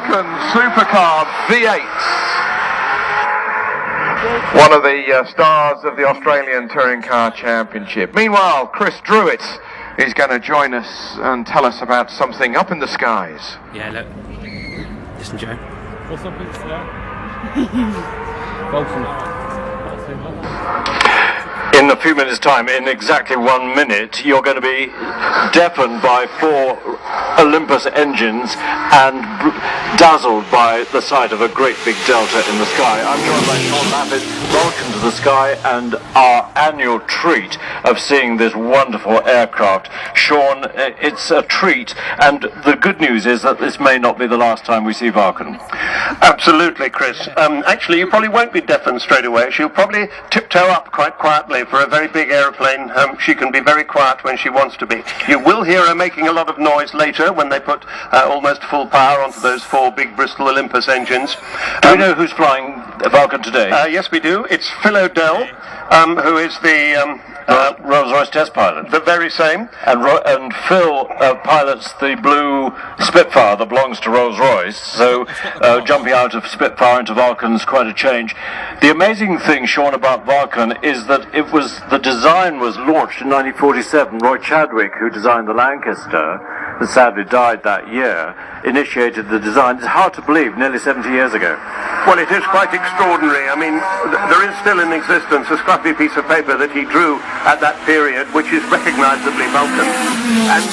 Vulcan supercar V8. One of the stars of the Australian Touring Car Championship. Meanwhile, Chris Druitt is going to join us and tell us about something up in the skies. Yeah, look. Listen, Joe. What's up in the sky? Vulcan. In a few minutes' time, in exactly 1 minute, you're going to be deafened by 4 Olympus engines and dazzled by the sight of a great big delta in the sky. I'm joined by Sean Lappin. Welcome to the sky and our annual treat of seeing this wonderful aircraft. Sean, it's a treat, and the good news is that this may not be the last time we see Vulcan. Absolutely, Chris. Actually, you probably won't be deafened straight away. She'll probably tiptoe up quite quietly. For a very big aeroplane, she can be very quiet when she wants to be. You will hear her making a lot of noise later when they put almost full power onto those 4 big Bristol Olympus engines. Do we know who's flying Vulcan today? Yes, we do. It's Phil O'Dell, who is the Rolls-Royce test pilot. The very same. And Phil pilots the blue Spitfire that belongs to Rolls-Royce, so jumping out of Spitfire into Vulcan is quite a change. The amazing thing, Sean, about Vulcan is that the design was launched in 1947. Roy Chadwick, who designed the Lancaster, that sadly died that year, initiated the design. It's hard to believe, nearly 70 years ago. Well, it is quite extraordinary. I mean, there is still in existence a scruffy piece of paper that he drew at that period, which is recognisably Vulcan. And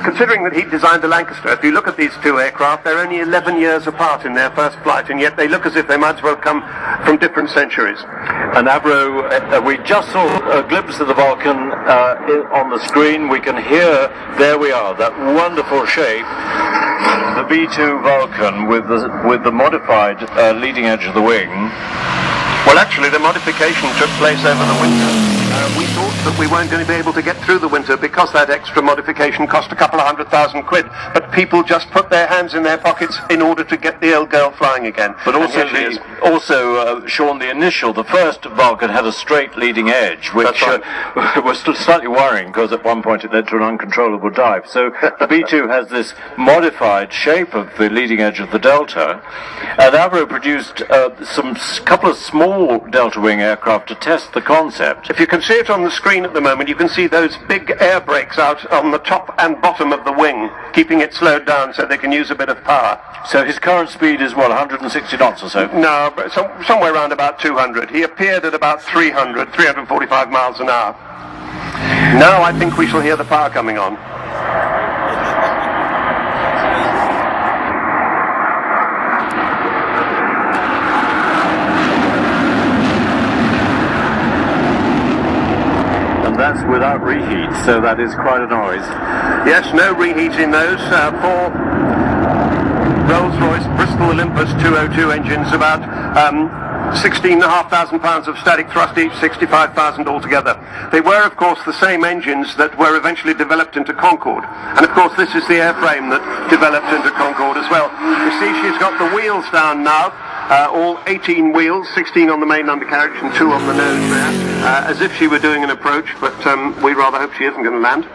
considering that he designed the Lancaster, if you look at these 2 aircraft, they're only 11 years apart in their first flight, and yet they look as if they might as well come from different centuries. And Avro, we just saw a glimpse of the Vulcan on the screen. We can hear, there we are, that wonderful shape, the V2 Vulcan with the modified leading edge of the wing. Well, actually, the modification took place over the winter. We thought that we weren't going to be able to get through the winter because that extra modification cost a couple of £100,000 quid. But people just put their hands in their pockets in order to get the old girl flying again. But also, Sean, the first Vulcan had a straight leading edge, which was slightly worrying because at one point it led to an uncontrollable dive. So the V2 has this modified shape of the leading edge of the Delta, and Avro produced couple of small Delta wing aircraft to test the concept. If you can see it on the screen at the moment, you can see those big air brakes out on the top and bottom of the wing, keeping it slowed down so they can use a bit of power. So his current speed is what, 160 knots or so? No, but somewhere around about 200. He appeared at about 345 miles an hour. Now I think we shall hear the power coming on. That's without reheat, so that is quite a noise. Yes, no reheat in those. 4 Rolls-Royce Bristol Olympus 202 engines, about 16,500 pounds of static thrust each, 65,000 altogether. They were, of course, the same engines that were eventually developed into Concorde. And, of course, this is the airframe that developed into Concorde as well. You see, she's got the wheels down now. All 18 wheels, 16 on the main undercarriage and 2 on the nose there, as if she were doing an approach, but we rather hope she isn't going to land.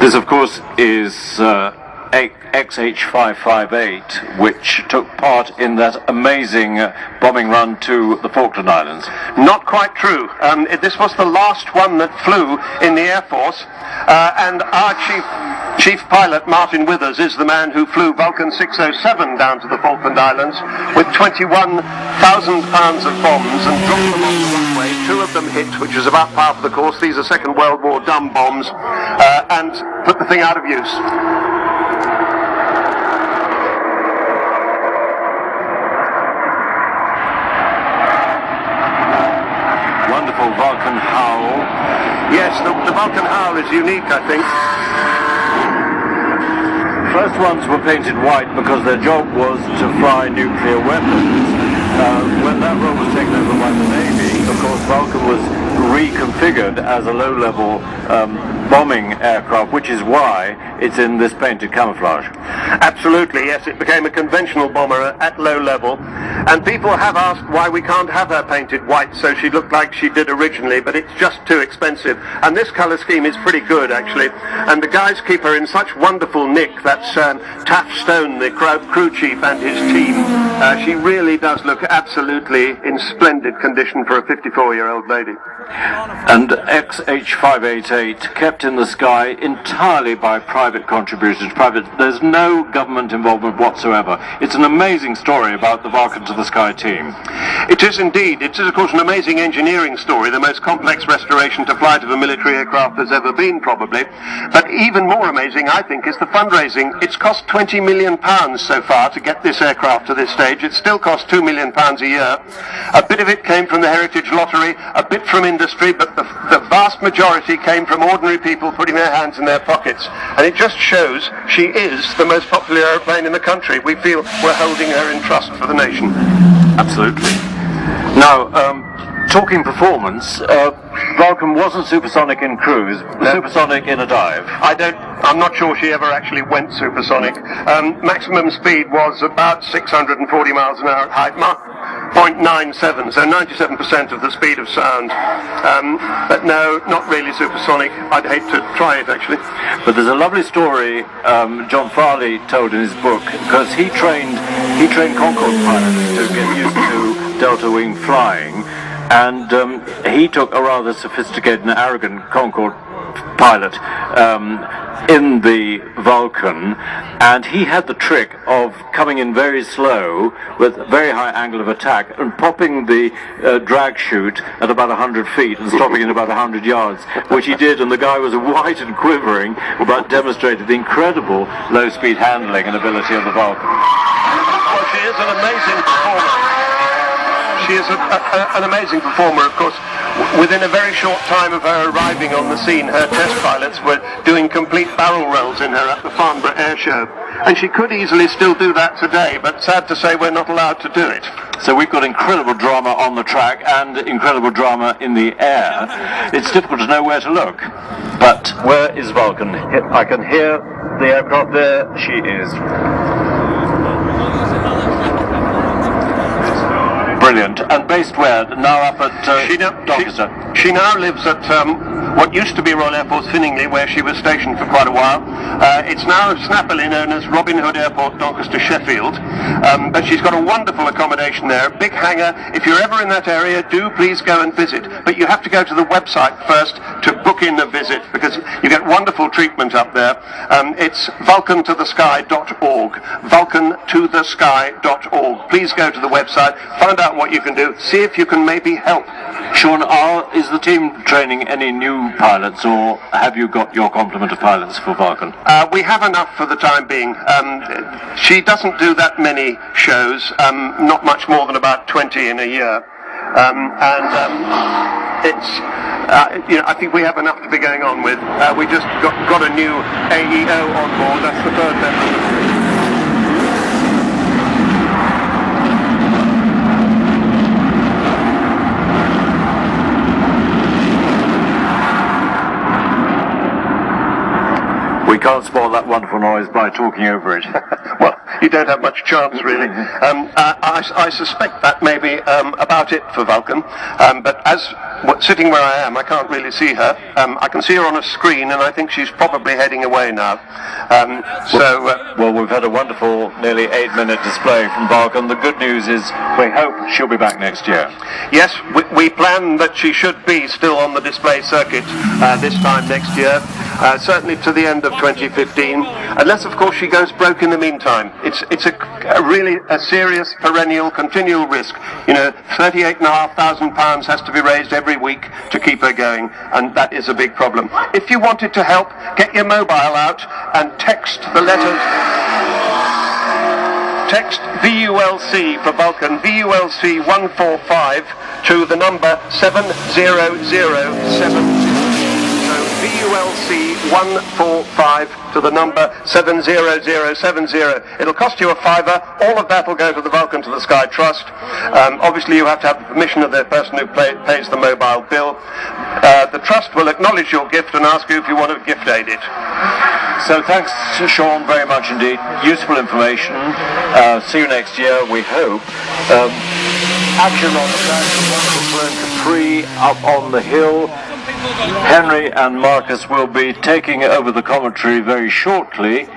This, of course, is XH558, which took part in that amazing bombing run to the Falkland Islands. Not quite true. This was the last one that flew in the Air Force, and our chief pilot, Martin Withers, is the man who flew Vulcan 607 down to the Falkland Islands with 21,000 pounds of bombs and dropped them on the runway. 2 of them hit, which is about par for the course. These are Second World War dumb bombs, and put the thing out of use. Wonderful Vulcan howl. Yes, the Vulcan howl is unique, I think. First ones were painted white because their job was to fly nuclear weapons. When that role was taken over by the Navy, of course, Vulcan was reconfigured as a low-level bombing aircraft, which is why it's in this painted camouflage. Absolutely, yes. It became a conventional bomber at low level, and people have asked why we can't have her painted white so she looked like she did originally, but it's just too expensive. And this colour scheme is pretty good, actually. And the guys keep her in such wonderful nick. That's Taff Stone, the crew chief, and his team. She really does look absolutely in splendid condition for a 54-year-old lady. And XH558 kept in the sky entirely by private contributions. There's no government involvement whatsoever. It's an amazing story about the Vulcan to the Sky team. It is indeed. It is, of course, an amazing engineering story, the most complex restoration to flight of a military aircraft there's ever been, probably. But even more amazing, I think, is the fundraising. It's cost £20 million so far to get this aircraft to this stage. It still costs £2 million a year. A bit of it came from the Heritage Lottery, a bit from industry, but the vast majority came from ordinary people putting their hands in their pockets. And it just shows she is the most popular aeroplane in the country. We feel we're holding her in trust for the nation. Absolutely. Now, talking performance, Vulcan wasn't supersonic in cruise, supersonic in a dive. I'm not sure she ever actually went supersonic. Maximum speed was about 640 miles an hour at height, Mach 0.97, so 97% of the speed of sound. But no, not really supersonic. I'd hate to try it, actually. But there's a lovely story John Farley told in his book, because he trained Concorde pilots to get used to delta wing flying, and he took a rather sophisticated and arrogant Concorde pilot in the Vulcan, and he had the trick of coming in very slow with a very high angle of attack and popping the drag chute at about 100 feet and stopping in about 100 yards, which he did, and the guy was white and quivering, but demonstrated the incredible low-speed handling and ability of the Vulcan. Well, she is an amazing performer. She is an amazing performer, of course. Within a very short time of her arriving on the scene, her test pilots were doing complete barrel rolls in her at the Farnborough Air Show. And she could easily still do that today, but sad to say we're not allowed to do it. So we've got incredible drama on the track and incredible drama in the air. It's difficult to know where to look. But where is Vulcan? I can hear the aircraft there. She is. Brilliant. And based where? Now up at Doncaster. She now lives at what used to be Royal Air Force Finningley, where she was stationed for quite a while. It's now snappily known as Robin Hood Airport, Doncaster, Sheffield. But she's got a wonderful accommodation there, a big hangar. If you're ever in that area, do please go and visit. But you have to go to the website first to book in a visit, because you get wonderful treatment up there. It's vulcantothesky.org. vulcantothesky.org. Please go to the website, find out what you can do, see if you can maybe help. Sean, is the team training any new pilots, or have you got your complement of pilots for Vulcan? We have enough for the time being. She doesn't do that many shows, not much more than about 20 in a year. I think we have enough to be going on with. We just got a new AEO on board. That's the third member. We can't spoil that wonderful noise by talking over it. Well, you don't have much chance, really. I suspect that may be about it for Vulcan. But sitting where I am, I can't really see her. I can see her on a screen, and I think she's probably heading away now. Well, we've had a wonderful, nearly 8-minute display from Vulcan. The good news is we hope she'll be back next year. Yes, we plan that she should be still on the display circuit this time next year. Certainly to the end of 2015, unless of course she goes broke in the meantime. It's a really serious, perennial, continual risk. You know, £38,500 has to be raised every week to keep her going, and that is a big problem. If you wanted to help, get your mobile out and text the letters. Text VULC for Vulcan, VULC 145 to the number 70070. So VULC 145 to the number 70070. It'll cost you a £5. All of that will go to the Vulcan to the Sky Trust. Obviously you have to have the permission of the person who pays the mobile bill. The trust will acknowledge your gift and ask you if you want to gift aid it. So thanks to Sean very much indeed. Useful information. See you next year, we hope. Action on the track, Capri up on the hill. Henry and Marcus will be taking over the commentary very shortly.